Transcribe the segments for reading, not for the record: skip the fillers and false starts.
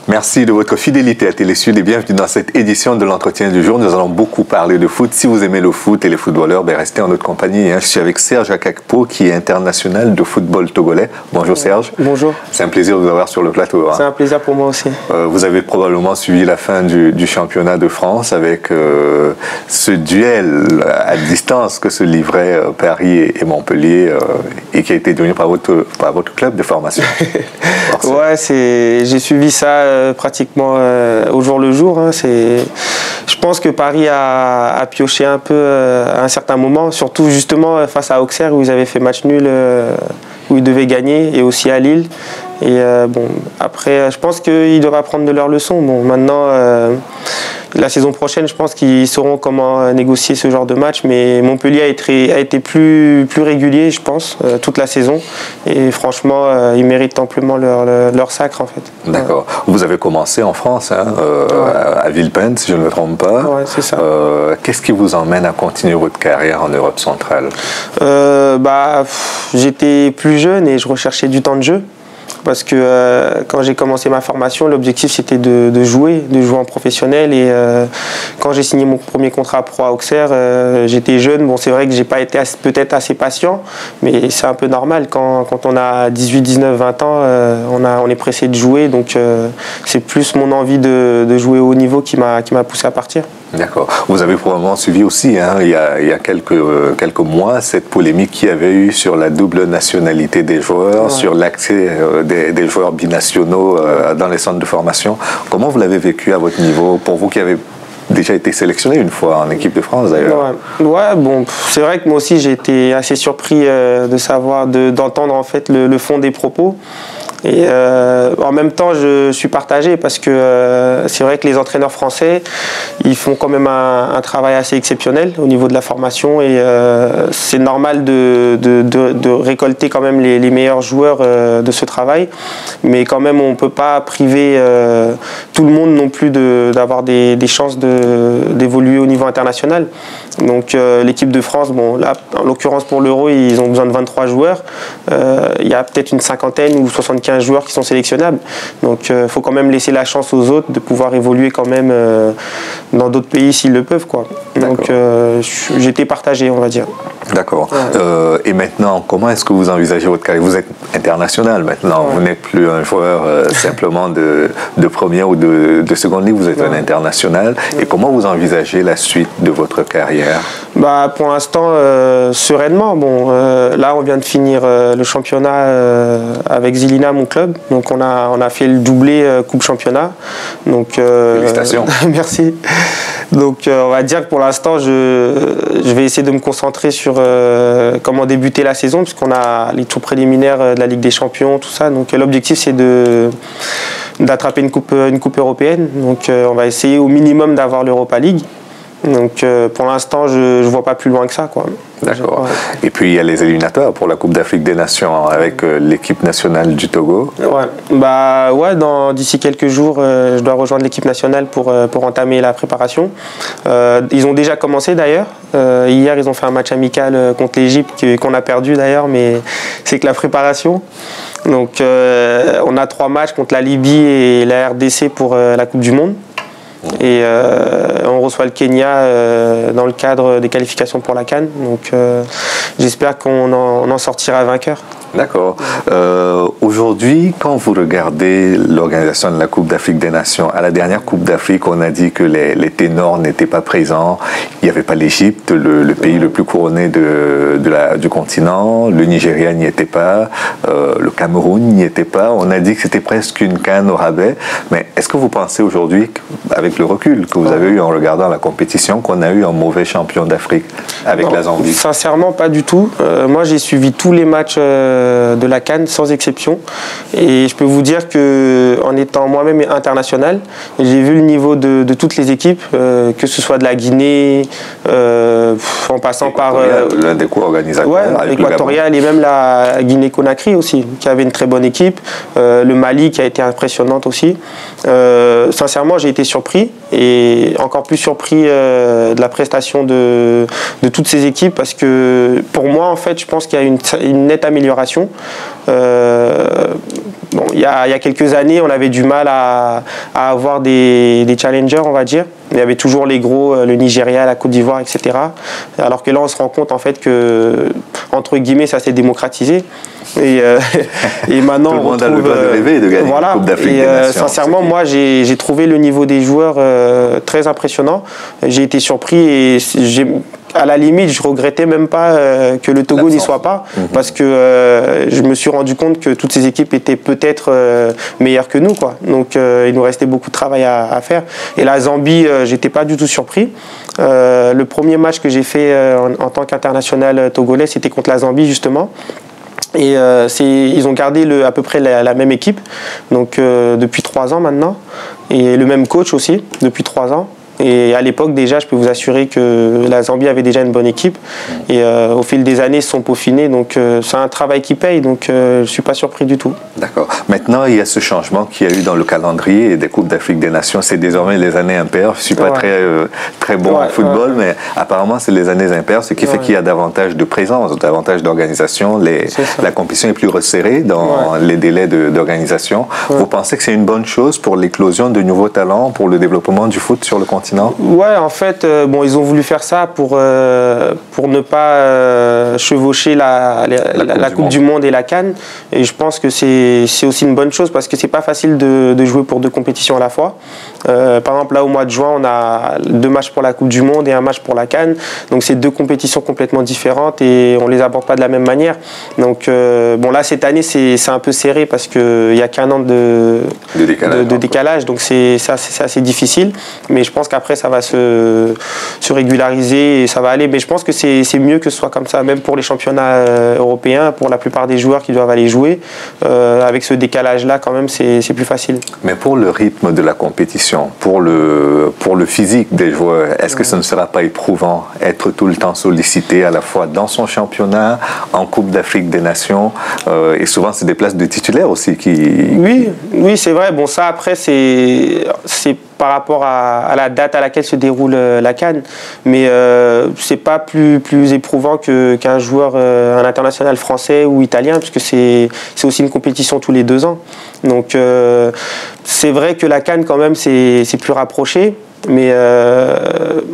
Merci de votre fidélité à Télésud et bienvenue dans cette édition de l'entretien du jour. Nous allons beaucoup parler de foot. Si vous aimez le foot et les footballeurs, restez en notre compagnie. Je suis avec Serge Akakpo, qui est international de football togolais. Bonjour Serge. Bonjour. C'est un plaisir de vous avoir sur le plateau. C'est un plaisir pour moi aussi. Vous avez probablement suivi la fin du championnat de France avec ce duel à distance que se livraient Paris et Montpellier et qui a été donné par votre club de formation. Ouais, j'ai suivi ça pratiquement au jour le jour. Je pense que Paris a pioché un peu à un certain moment, surtout justement face à Auxerre où ils avaient fait match nul, où ils devaient gagner, et aussi à Lille. Et après, je pense qu'ils doivent apprendre de leurs leçons. Bon, maintenant, la saison prochaine, je pense qu'ils sauront comment négocier ce genre de match. Mais Montpellier a été plus régulier, je pense, toute la saison. Et franchement, ils méritent amplement leur sacre, en fait. D'accord. Ouais. Vous avez commencé en France, à Villepinte, si je ne me trompe pas. Ouais, c'est ça. Qu'est-ce qui vous emmène à continuer votre carrière en Europe centrale? J'étais plus jeune et je recherchais du temps de jeu. Parce que quand j'ai commencé ma formation, l'objectif c'était de jouer en professionnel. Et quand j'ai signé mon premier contrat pro à Auxerre, j'étais jeune. Bon, c'est vrai que j'ai pas été peut-être assez patient, mais c'est un peu normal. Quand on a 18, 19, 20 ans, on est pressé de jouer. Donc c'est plus mon envie de jouer au haut niveau qui m'a poussé à partir. D'accord. Vous avez probablement suivi aussi, il y a quelques mois, cette polémique qu'il y avait eu sur la double nationalité des joueurs, ouais, sur l'accès des joueurs binationaux dans les centres de formation. Comment vous l'avez vécu à votre niveau, pour vous qui avez déjà été sélectionné une fois en équipe de France d'ailleurs? Ouais, bon, c'est vrai que moi aussi j'ai été assez surpris d'entendre en fait le fond des propos. Et en même temps, je suis partagé parce que c'est vrai que les entraîneurs français, ils font quand même un travail assez exceptionnel au niveau de la formation et c'est normal de récolter quand même les meilleurs joueurs de ce travail. Mais quand même, on ne peut pas priver tout le monde non plus d'avoir des chances d'évoluer au niveau international. Donc l'équipe de France, bon là, en l'occurrence pour l'Euro, ils ont besoin de 23 joueurs. Il y a peut-être une cinquantaine ou 75 joueurs qui sont sélectionnables. Donc il faut quand même laisser la chance aux autres de pouvoir évoluer quand même dans d'autres pays s'ils le peuvent, quoi. Donc j'étais partagé, on va dire. D'accord. Ouais. Et maintenant, comment est-ce que vous envisagez votre carrière? Vous êtes international maintenant, ouais. Vous n'êtes plus un joueur simplement de première ou de seconde ligue, vous êtes un international. Ouais. Et comment vous envisagez la suite de votre carrière? Pour l'instant, sereinement. Bon, là, on vient de finir le championnat avec Zilina, mon club. Donc, on a fait le doublé Coupe Championnat. Donc, félicitations. Merci. Donc, on va dire que pour l'instant, je vais essayer de me concentrer sur comment débuter la saison, puisqu'on a les tours préliminaires de la Ligue des Champions, tout ça. Donc, l'objectif, c'est d'attraper une coupe européenne. Donc, on va essayer au minimum d'avoir l'Europa League. Donc pour l'instant, je ne vois pas plus loin que ça, quoi. D'accord. Ouais. Et puis il y a les éliminatoires pour la Coupe d'Afrique des Nations avec l'équipe nationale du Togo. Ouais. D'ici quelques jours, je dois rejoindre l'équipe nationale pour entamer la préparation. Ils ont déjà commencé d'ailleurs. Hier, ils ont fait un match amical contre l'Égypte qu'on a perdu d'ailleurs, mais c'est que la préparation. Donc on a 3 matchs contre la Libye et la RDC pour la Coupe du Monde. Et on reçoit le Kenya dans le cadre des qualifications pour la CAN. Donc j'espère qu'on en sortira vainqueur. D'accord. Aujourd'hui, quand vous regardez l'organisation de la Coupe d'Afrique des Nations, à la dernière Coupe d'Afrique, on a dit que les ténors n'étaient pas présents. Il n'y avait pas l'Égypte, le pays le plus couronné du continent. Le Nigeria n'y était pas. Le Cameroun n'y était pas. On a dit que c'était presque une CAN au rabais. Mais est-ce que vous pensez aujourd'hui, avec le recul que vous avez eu en regardant la compétition, qu'on a eu un mauvais champion d'Afrique avec la Zambie? Sincèrement, pas du tout. Moi, j'ai suivi tous les matchs de la CAN sans exception. Et je peux vous dire qu'en étant moi-même international, j'ai vu le niveau de toutes les équipes, que ce soit de la Guinée, en passant par l'un des co-organisateurs, ouais, l'Équatorial et même la Guinée-Conakry aussi, qui avait une très bonne équipe. Le Mali qui a été impressionnante aussi. Sincèrement, j'ai été surpris et encore plus surpris de la prestation de toutes ces équipes parce que pour moi, en fait, je pense qu'il y a une nette amélioration. Bon, il y a quelques années, on avait du mal à avoir des challengers, on va dire. Il y avait toujours les gros, le Nigeria, la Côte d'Ivoire, etc. Alors que là, on se rend compte en fait que, entre guillemets, ça s'est démocratisé. Et maintenant, tout le monde a le droit de rêver et de gagner voilà. la Coupe d'Afrique des Nations. Sincèrement, moi, j'ai trouvé le niveau des joueurs très impressionnant. J'ai été surpris et à la limite, je regrettais même pas que le Togo n'y soit pas, parce que je me suis rendu compte que toutes ces équipes étaient peut-être meilleures que nous, quoi. Donc, il nous restait beaucoup de travail à faire. Et la Zambie, j'étais pas du tout surpris. Le premier match que j'ai fait en tant qu'international togolais, c'était contre la Zambie, justement. Et ils ont gardé à peu près la même équipe, donc depuis 3 ans maintenant, et le même coach aussi depuis 3 ans. Et à l'époque, déjà, je peux vous assurer que la Zambie avait déjà une bonne équipe. Et au fil des années, ils se sont peaufinés. Donc, c'est un travail qui paye. Donc, je ne suis pas surpris du tout. D'accord. Maintenant, il y a ce changement qu'il y a eu dans le calendrier des Coupes d'Afrique des Nations. C'est désormais les années impaires. Je ne suis pas très bon en football, mais apparemment, c'est les années impaires, ce qui fait qu'il y a davantage de présence, davantage d'organisation. La compétition est plus resserrée dans les délais d'organisation. Vous pensez que c'est une bonne chose pour l'éclosion de nouveaux talents, pour le développement du foot sur le continent? Ouais, en fait, bon, ils ont voulu faire ça pour ne pas chevaucher la Coupe du Monde et la CAN. Et je pense que c'est aussi une bonne chose parce que c'est pas facile de jouer pour 2 compétitions à la fois. Par exemple, là, au mois de juin, on a 2 matchs pour la Coupe du Monde et 1 match pour la CAN. Donc, c'est 2 compétitions complètement différentes et on les aborde pas de la même manière. Donc, bon, là, cette année, c'est un peu serré parce qu'il y a qu'1 an de décalage. Donc, c'est assez difficile. Mais je pense qu'après, ça va se régulariser et ça va aller. Mais je pense que c'est mieux que ce soit comme ça, même pour les championnats européens, pour la plupart des joueurs qui doivent aller jouer. Avec ce décalage-là, quand même, c'est plus facile. Mais pour le rythme de la compétition, pour le physique des joueurs, est-ce que ce ne sera pas éprouvant être tout le temps sollicité à la fois dans son championnat, en Coupe d'Afrique des Nations, et souvent c'est des places de titulaires aussi Oui, c'est vrai. Bon, ça après, c'est par rapport à la date à laquelle se déroule la CAN, mais c'est pas plus éprouvant qu'un joueur, un international français ou italien, puisque c'est aussi une compétition tous les 2 ans. Donc c'est vrai que la CAN quand même c'est plus rapproché. Mais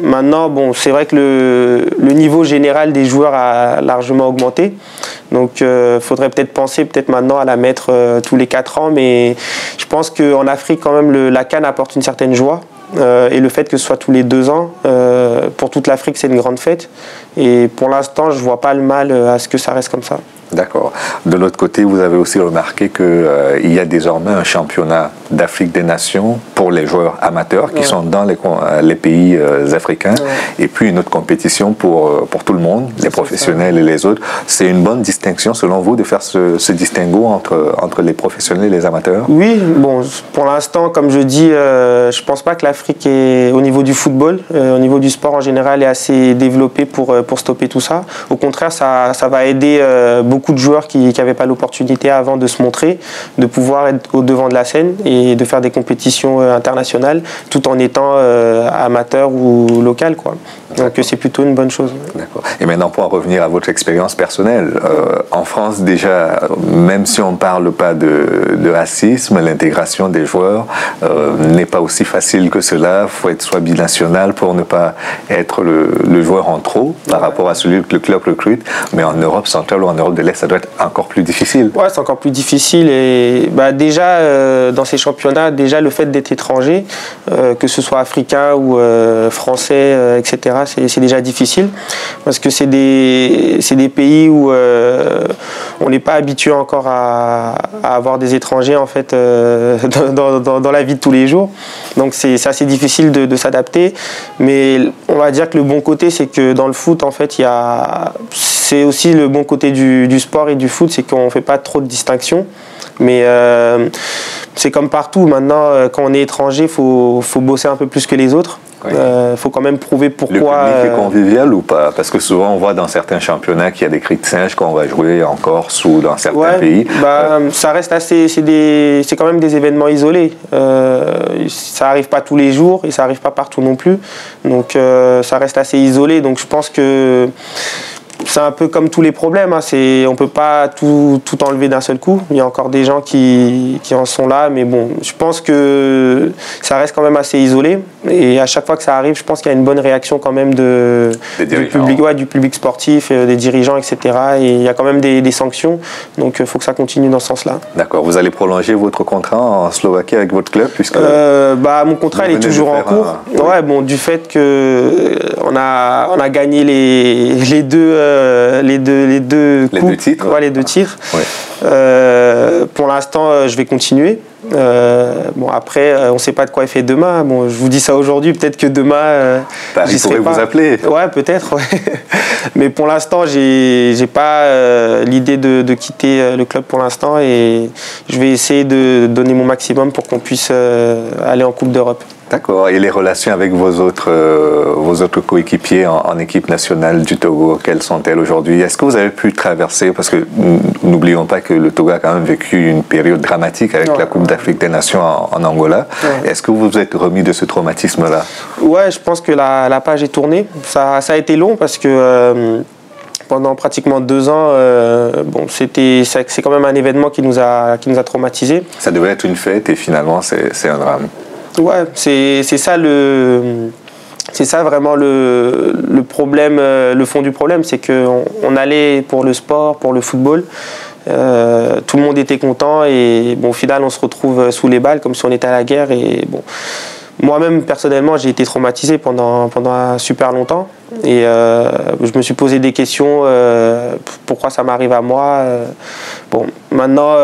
maintenant, bon, c'est vrai que le niveau général des joueurs a largement augmenté. Donc, il faudrait peut-être penser maintenant à la mettre tous les 4 ans. Mais je pense qu'en Afrique, quand même, la CAN apporte une certaine joie. Et le fait que ce soit tous les 2 ans, pour toute l'Afrique, c'est une grande fête. Et pour l'instant, je ne vois pas le mal à ce que ça reste comme ça. D'accord. De l'autre côté, vous avez aussi remarqué qu'il y a désormais un championnat d'Afrique des Nations pour les joueurs amateurs qui sont dans les pays africains, et puis une autre compétition pour tout le monde, les professionnels et les autres. C'est une bonne distinction, selon vous, de faire ce distinguo entre les professionnels et les amateurs? Oui, bon, pour l'instant, comme je dis, je ne pense pas que l'Afrique, au niveau du football, au niveau du sport en général, est assez développée pour stopper tout ça. Au contraire, ça va aider beaucoup de joueurs qui n'avaient pas l'opportunité avant de se montrer, de pouvoir être au devant de la scène et de faire des compétitions internationales tout en étant amateur ou local, quoi. Donc c'est plutôt une bonne chose. D'accord. Et maintenant, pour en revenir à votre expérience personnelle, en France déjà, même si on ne parle pas de racisme, l'intégration des joueurs n'est pas aussi facile que cela. Il faut être soit binational pour ne pas être le joueur en trop par rapport à celui que le club recrute. Mais en Europe centrale ou en Europe de l'Est, ça doit être encore plus difficile. Ouais, c'est encore plus difficile. Et déjà, dans ces championnats, déjà le fait d'être étranger, que ce soit africain ou français, etc., c'est déjà difficile parce que c'est des pays où on n'est pas habitué encore à avoir des étrangers en fait dans la vie de tous les jours. Donc c'est assez difficile de s'adapter. Mais on va dire que le bon côté, c'est que dans le foot, en fait, c'est aussi le bon côté du sport et du foot, c'est qu'on ne fait pas trop de distinctions. Mais c'est comme partout. Maintenant, quand on est étranger, faut bosser un peu plus que les autres. Il faut quand même prouver pourquoi... Le public est convivial ou pas? Parce que souvent, on voit dans certains championnats qu'il y a des cris de singe quand on va jouer en Corse ou dans certains pays. Ça reste assez... C'est quand même des événements isolés. Ça n'arrive pas tous les jours et ça n'arrive pas partout non plus. Donc, ça reste assez isolé. Donc, je pense que... C'est un peu comme tous les problèmes, hein. On ne peut pas tout enlever d'un seul coup. Il y a encore des gens qui en sont là, mais bon, je pense que ça reste quand même assez isolé. Et à chaque fois que ça arrive, je pense qu'il y a une bonne réaction quand même du public sportif, des dirigeants, etc. Et il y a quand même des sanctions, donc il faut que ça continue dans ce sens-là. D'accord. Vous allez prolonger votre contrat en Slovaquie avec votre club puisque mon contrat il est toujours en cours. Ouais, bon, du fait que on a gagné les deux titres. Ouais, les deux titres. Ouais. Pour l'instant, je vais continuer. Après, on ne sait pas de quoi il fait demain. Bon, je vous dis ça aujourd'hui, peut-être que demain, Paris pourrait vous appeler. Ouais, peut-être. Ouais. Mais pour l'instant, j'ai pas l'idée de quitter le club pour l'instant et je vais essayer de donner mon maximum pour qu'on puisse aller en Coupe d'Europe. D'accord. Et les relations avec vos autres coéquipiers en équipe nationale du Togo, quelles sont-elles aujourd'hui? Est-ce que vous avez pu traverser, parce que n'oublions pas que le Togo a quand même vécu une période dramatique avec la Coupe d'Afrique des Nations en Angola. Ouais. Est-ce que vous vous êtes remis de ce traumatisme-là? Ouais, je pense que la page est tournée. Ça a été long parce que pendant pratiquement 2 ans, c'est quand même un événement qui nous a traumatisés. Ça devait être une fête et finalement c'est un drame. Ouais, c'est ça vraiment le problème, le fond du problème, c'est qu'on allait pour le sport, pour le football. Tout le monde était content et bon, au final on se retrouve sous les balles comme si on était à la guerre. Et bon, moi-même personnellement j'ai été traumatisé pendant super longtemps et je me suis posé des questions, pourquoi ça m'arrive à moi. Bon, maintenant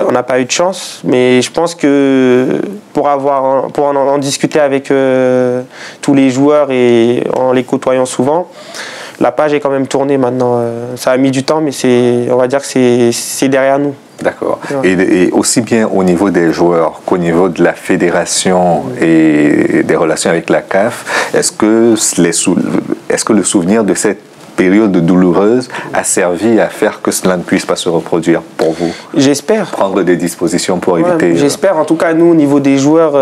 on n'a pas eu de chance, mais je pense que pour en discuter avec tous les joueurs et en les côtoyant souvent, la page est quand même tournée maintenant. Ça a mis du temps, mais on va dire que c'est derrière nous. D'accord. Ouais. Et aussi bien au niveau des joueurs qu'au niveau de la fédération et des relations avec la CAF, est-ce que le souvenir de cette période douloureuse a servi à faire que cela ne puisse pas se reproduire pour vous? J'espère. Prendre des dispositions pour éviter... J'espère. En tout cas, nous, au niveau des joueurs,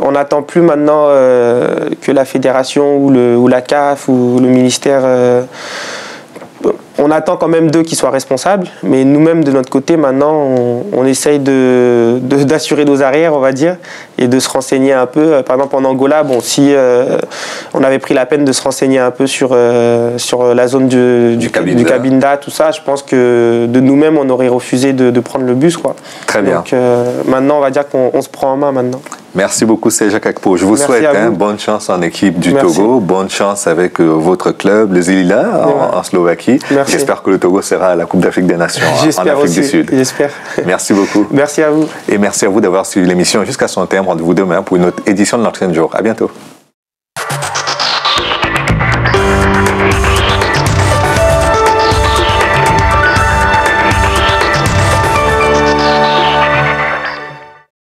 on n'attend plus maintenant que la fédération ou la CAF ou le ministère... On attend quand même d'eux qui soient responsables, mais nous-mêmes, de notre côté, maintenant, on essaye d'assurer nos arrières, on va dire, et de se renseigner un peu. Par exemple, en Angola, bon, si on avait pris la peine de se renseigner un peu sur la zone du Cabinda, tout ça, je pense que de nous-mêmes, on aurait refusé de prendre le bus, quoi. Très bien. Donc maintenant, on va dire qu'on se prend en main maintenant. Merci beaucoup, Serge Kakpo. Je vous souhaite bonne chance en équipe du Togo, bonne chance avec votre club, les Zelila, en Slovaquie. J'espère que le Togo sera à la Coupe d'Afrique des Nations en Afrique du Sud. J'espère. Merci beaucoup. Merci à vous. Et merci à vous d'avoir suivi l'émission jusqu'à son terme. Rendez-vous demain pour une autre édition de l'Entraîne Jour. À bientôt.